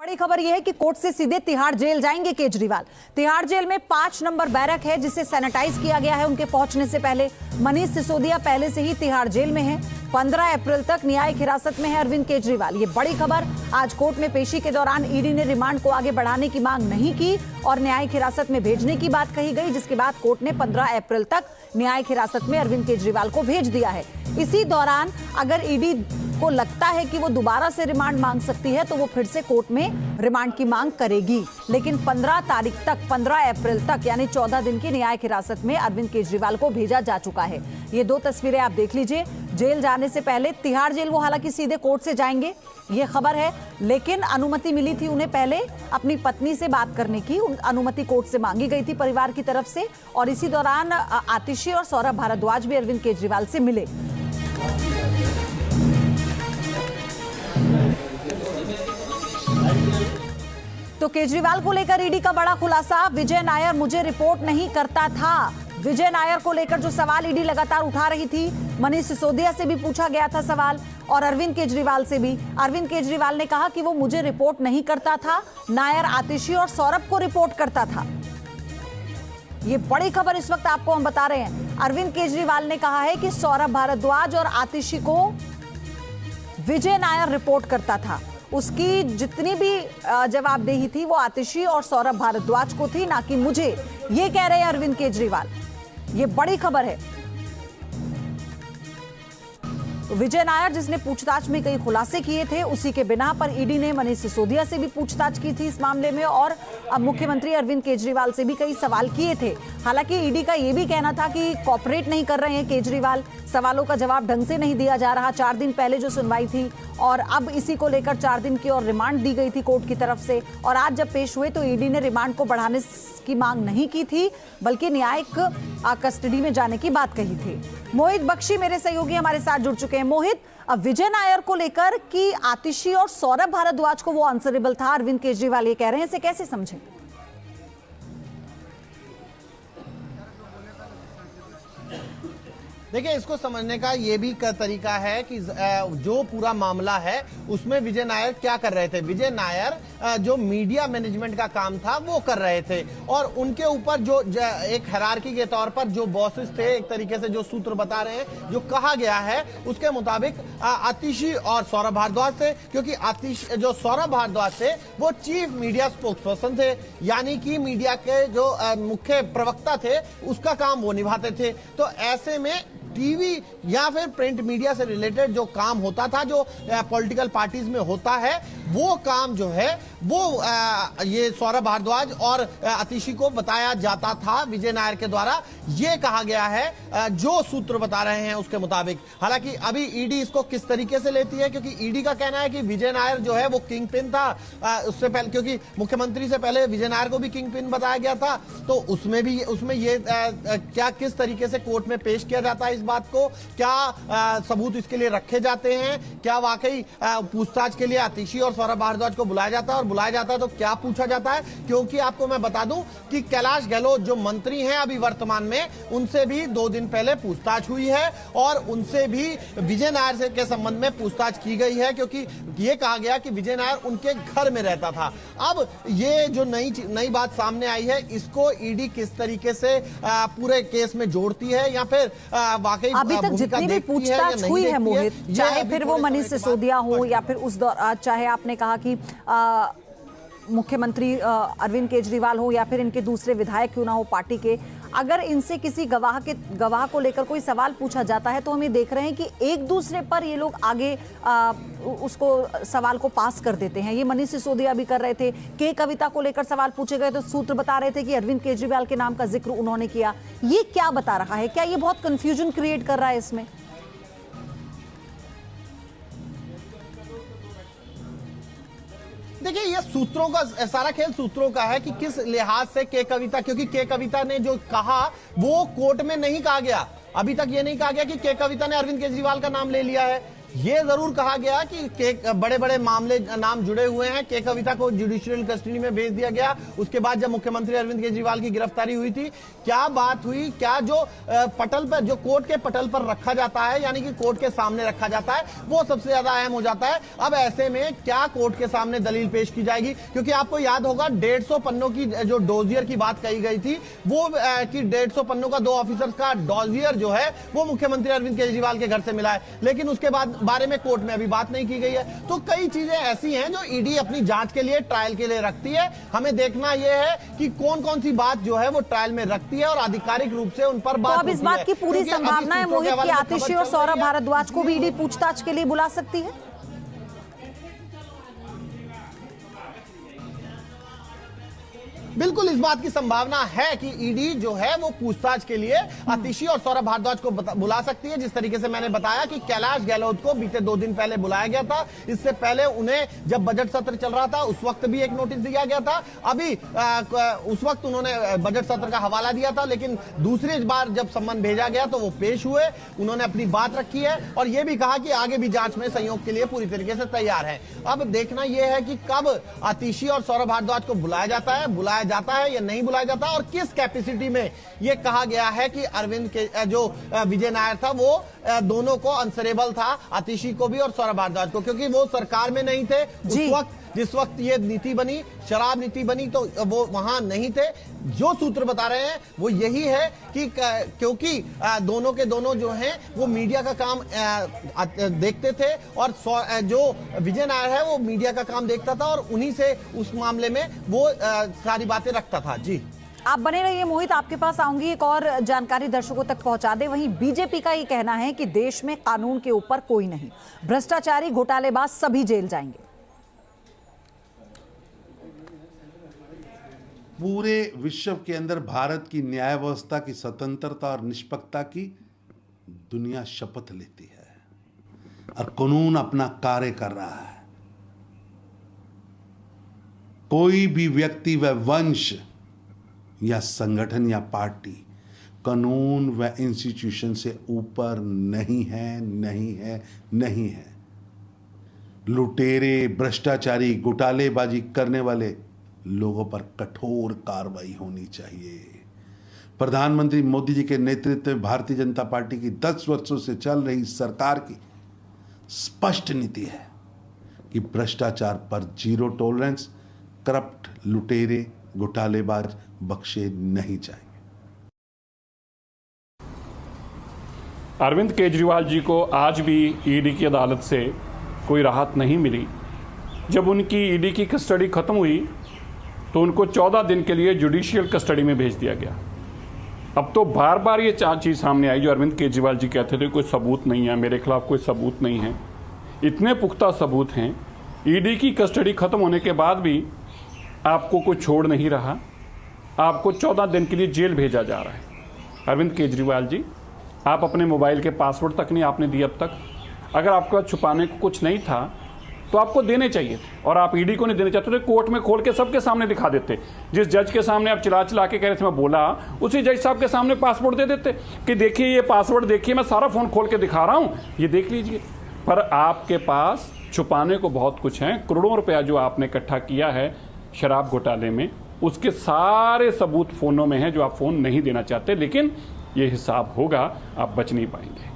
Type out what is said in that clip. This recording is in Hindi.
बड़ी खबर यह है कि कोर्ट से सीधे तिहाड़ जेल जाएंगे केजरीवाल। तिहाड़ जेल में 5 नंबर बैरक है जिसे सैनिटाइज किया गया है उनके पहुंचने से पहले। मनीष सिसोदिया पहले से ही तिहाड़ जेल में है। 15 अप्रैल तक न्यायिक हिरासत में है अरविंद केजरीवाल। ये बड़ी खबर। आज कोर्ट में पेशी के दौरान ईडी ने रिमांड को आगे बढ़ाने की मांग नहीं की और न्यायिक हिरासत में भेजने की बात कही गई, जिसके बाद कोर्ट ने 15 अप्रैल तक न्यायिक हिरासत में अरविंद केजरीवाल को भेज दिया है। इसी दौरान अगर ईडी को लगता है कि वो दोबारा से रिमांड मांग सकती है तो वो फिर से कोर्ट में रिमांड की मांग करेगी, लेकिन 15 तारीख तक, 15 अप्रैल तक यानी 14 दिन की न्यायिक हिरासत में अरविंद केजरीवाल को भेजा जा चुका है। ये 2 तस्वीरें आप देख लीजिए। जेल जाने से पहले तिहाड़ जेल वो हालांकि सीधे कोर्ट से जाएंगे, ये खबर है, लेकिन अनुमति मिली थी उन्हें पहले अपनी पत्नी से बात करने की। अनुमति कोर्ट से मांगी गई थी परिवार की तरफ से और इसी दौरान आतिशी और सौरभ भारद्वाज भी अरविंद केजरीवाल से मिले। तो केजरीवाल को लेकर ईडी का बड़ा खुलासा। विजय नायर मुझे रिपोर्ट नहीं करता था। विजय नायर को लेकर जो सवाल ईडी लगातार उठा रही थी, मनीष सिसोदिया से भी पूछा गया था सवाल और अरविंद केजरीवाल से भी। अरविंद केजरीवाल ने कहा कि वो मुझे रिपोर्ट नहीं करता था, नायर, आतिशी और सौरभ को रिपोर्ट करता था। ये बड़ी खबर इस वक्त आपको हम बता रहे हैं। अरविंद केजरीवाल ने कहा है कि सौरभ भारद्वाज और आतिशी को विजय नायर रिपोर्ट करता था। उसकी जितनी भी जवाबदेही थी वो आतिशी और सौरभ भारद्वाज को थी, ना कि मुझे। ये कह रहे हैं अरविंद केजरीवाल। ये बड़ी खबर है। तो विजय नायर जिसने पूछताछ में कई खुलासे किए थे, उसी के बिना पर ईडी ने मनीष सिसोदिया से भी पूछताछ की थी इस मामले में और मुख्यमंत्री अरविंद केजरीवाल से भी कई सवाल किए थे। हालांकि ईडी का यह भी कहना था कि कॉपरेट नहीं कर रहे हैं केजरीवाल, सवालों का जवाब ढंग से नहीं दिया जा रहा। 4 दिन पहले जो सुनवाई थी और अब इसी को लेकर 4 दिन की और रिमांड दी गई थी कोर्ट की तरफ से। और आज जब पेश हुए तो ईडी ने रिमांड को बढ़ाने की मांग नहीं की थी, बल्कि न्यायिक कस्टडी में जाने की बात कही थी। मोहित बख्शी मेरे सहयोगी हमारे साथ जुड़ चुके हैं। मोहित, अब विजय नायर को लेकर कि आतिशी और सौरभ भारद्वाज को वो आंसरेबल था, अरविंद केजरीवाल ये कह रहे हैं, इसे कैसे समझें? देखिए, इसको समझने का ये भी तरीका है कि जो पूरा मामला है उसमें विजय नायर क्या कर रहे थे। विजय नायर जो मीडिया मैनेजमेंट का काम था वो कर रहे थे और उनके ऊपर जो एक हायरार्की के तौर पर जो बॉसेस थे, एक तरीके से जो सूत्र बता रहे हैं, जो कहा गया है उसके मुताबिक आतिशी और सौरभ भारद्वाज थे, क्योंकि आतिशी जो सौरभ भारद्वाज थे वो चीफ मीडिया स्पोक्सपर्सन थे, यानी कि मीडिया के जो मुख्य प्रवक्ता थे उसका काम वो निभाते थे। तो ऐसे में टीवी या फिर प्रिंट मीडिया से रिलेटेड जो काम होता था, जो पॉलिटिकल पार्टीज में होता है, वो काम जो है वो ये सौरभ भारद्वाज और आतिशी को बताया जाता था विजय नायर के द्वारा। ये कहा गया है जो सूत्र बता रहे हैं उसके मुताबिक। हालांकि अभी ईडी इसको किस तरीके से लेती है, क्योंकि ईडी का कहना है कि विजय नायर जो है वो किंग पिन था उससे पहले, क्योंकि मुख्यमंत्री से पहले विजय नायर को भी किंग पिन बताया गया था। तो उसमें ये क्या किस तरीके से कोर्ट में पेश किया जाता है इस बात को, क्या सबूत इसके लिए रखे जाते हैं, क्या वाकई पूछताछ के लिए आतिशी और सौरभ भारद्वाज को बुलाया जाता है और बुलाया जाता है तो क्या पूछा जाता है। क्योंकि आपको मैं बता दूं कि कैलाश गहलोत जो मंत्री हैं अभी वर्तमान में, उनसे भी 2 दिन पहले पूछताछ हुई है और उनसे भी विजय नायर से के संबंध में पूछताछ की गई है, क्योंकि ये कहा गया कि विजय नायर उनके घर में रहता था। अब ये जो नई बात सामने आई है, इसको ईडी किस तरीके से पूरे केस में जोड़ती है या फिर वाकई अभी तक जितनी भी पूछताछ हुई है मोहित, चाहे फिर वो मनीष सिसोदिया हो या फिर उस दौरान चाहे आपने कहा कि मुख्यमंत्री अरविंद केजरीवाल हो या फिर इनके दूसरे विधायक क्यों ना हो पार्टी के, अगर इनसे किसी गवाह को लेकर कोई सवाल पूछा जाता है तो हम ये देख रहे हैं कि एक दूसरे पर ये लोग आगे उसको सवाल को पास कर देते हैं। ये मनीष सिसोदिया भी कर रहे थे। के कविता को लेकर सवाल पूछे गए तो सूत्र बता रहे थे कि अरविंद केजरीवाल के नाम का जिक्र उन्होंने किया। ये क्या बता रहा है? क्या ये बहुत कंफ्यूजन क्रिएट कर रहा है इसमें? देखिए, ये सूत्रों का सारा खेल सूत्रों का है कि किस लिहाज से के कविता, क्योंकि के कविता ने जो कहा वो कोर्ट में नहीं कहा गया। अभी तक ये नहीं कहा गया कि के कविता ने अरविंद केजरीवाल का नाम ले लिया है। ये जरूर कहा गया कि बड़े बड़े मामले नाम जुड़े हुए हैं। के कविता को जुडिशियल कस्टडी में भेज दिया गया। उसके बाद जब मुख्यमंत्री अरविंद केजरीवाल की गिरफ्तारी हुई थी, क्या बात हुई, क्या जो पटल पर, जो कोर्ट के पटल पर रखा जाता है, यानी कि कोर्ट के सामने रखा जाता है, वो सबसे ज्यादा अहम हो जाता है। अब ऐसे में क्या कोर्ट के सामने दलील पेश की जाएगी? क्योंकि आपको याद होगा 150 पन्नों की जो डोजियर की बात कही गई थी, वो कि 150 पन्नों का 2 ऑफिसर्स का डोजियर जो है वो मुख्यमंत्री अरविंद केजरीवाल के घर से मिला है, लेकिन उसके बाद बारे में कोर्ट में अभी बात नहीं की गई है। तो कई चीजें ऐसी हैं जो ईडी अपनी जांच के लिए, ट्रायल के लिए रखती है। हमें देखना यह है कि कौन कौन सी बात जो है वो ट्रायल में रखती है और आधिकारिक रूप से उन पर बात तो अब इस बात की पूरी संभावना है मोहित की आतिशी और सौरभ भारद्वाज को भी ईडी पूछताछ के लिए बुला सकती है। बिल्कुल इस बात की संभावना है कि ईडी जो है वो पूछताछ के लिए आतिशी और सौरभ भारद्वाज को बुला सकती है। जिस तरीके से मैंने बताया कि कैलाश गहलोत को बीते 2 दिन पहले बुलाया गया था। इससे पहले उन्हें जब बजट सत्र चल रहा था उस वक्त भी एक नोटिस दिया गया था। अभी उस वक्त उन्होंने बजट सत्र का हवाला दिया था, लेकिन दूसरी बार जब सम्मन भेजा गया तो वो पेश हुए, उन्होंने अपनी बात रखी है और यह भी कहा कि आगे भी जांच में सहयोग के लिए पूरी तरीके से तैयार है। अब देखना यह है कि कब आतिशी और सौरभ भारद्वाज को बुलाया जाता है या नहीं बुलाया जाता, और किस कैपेसिटी में। यह कहा गया है कि अरविंद के जो विजय नायर था वो दोनों को आंसरेबल था, आतिशी को भी और सौरभ भारद्वाज को, क्योंकि वो सरकार में नहीं थे उस वक्त। जिस वक्त ये नीति बनी, शराब नीति बनी, तो वो वहां नहीं थे। जो सूत्र बता रहे हैं वो यही है कि क्योंकि दोनों के दोनों जो हैं वो मीडिया का काम देखते थे और जो विजय नायर है वो मीडिया का काम देखता था और उन्हीं से उस मामले में वो सारी बातें रखता था। जी आप बने रहिए मोहित, आपके पास आऊंगी। एक और जानकारी दर्शकों तक पहुंचा दे। वहीं बीजेपी का ये कहना है कि देश में कानून के ऊपर कोई नहीं, भ्रष्टाचारी घोटालेबाज सभी जेल जाएंगे। पूरे विश्व के अंदर भारत की न्याय व्यवस्था की स्वतंत्रता और निष्पक्षता की दुनिया शपथ लेती है और कानून अपना कार्य कर रहा है। कोई भी व्यक्ति व वंश या संगठन या पार्टी कानून व इंस्टीट्यूशन से ऊपर नहीं है। लुटेरे, भ्रष्टाचारी, घोटालेबाजी करने वाले लोगों पर कठोर कार्रवाई होनी चाहिए। प्रधानमंत्री मोदी जी के नेतृत्व में भारतीय जनता पार्टी की 10 वर्षों से चल रही सरकार की स्पष्ट नीति है कि भ्रष्टाचार पर जीरो टॉलरेंस, करप्ट, लुटेरे, घोटालेबाज बख्शे नहीं जाएंगे। अरविंद केजरीवाल जी को आज भी ईडी की अदालत से कोई राहत नहीं मिली। जब उनकी ईडी की कस्टडी खत्म हुई तो उनको 14 दिन के लिए जुडिशियल कस्टडी में भेज दिया गया। अब तो बार बार ये चीज़ सामने आई जो अरविंद केजरीवाल जी कहते थे कोई सबूत नहीं है, मेरे खिलाफ कोई सबूत नहीं है। इतने पुख्ता सबूत हैं। ईडी की कस्टडी खत्म होने के बाद भी आपको कोई छोड़ नहीं रहा, आपको 14 दिन के लिए जेल भेजा जा रहा है। अरविंद केजरीवाल जी, आप अपने मोबाइल के पासवर्ड तक नहीं आपने दिए अब तक। अगर आपके पास छुपाने को कुछ नहीं था तो आपको देने चाहिए थे, और आप ईडी को नहीं देने चाहते थे। कोर्ट में खोल के सबके सामने दिखा देते। जिस जज के सामने आप चिल्ला के कह रहे थे मैं बोला, उसी जज साहब के सामने पासवर्ड दे देते कि देखिए ये पासवर्ड देखिए, मैं सारा फोन खोल के दिखा रहा हूँ, ये देख लीजिए। पर आपके पास छुपाने को बहुत कुछ है। करोड़ों रुपया जो आपने इकट्ठा किया है शराब घोटाले में, उसके सारे सबूत फोनों में हैं जो आप फोन नहीं देना चाहते, लेकिन ये हिसाब होगा, आप बच नहीं पाएंगे।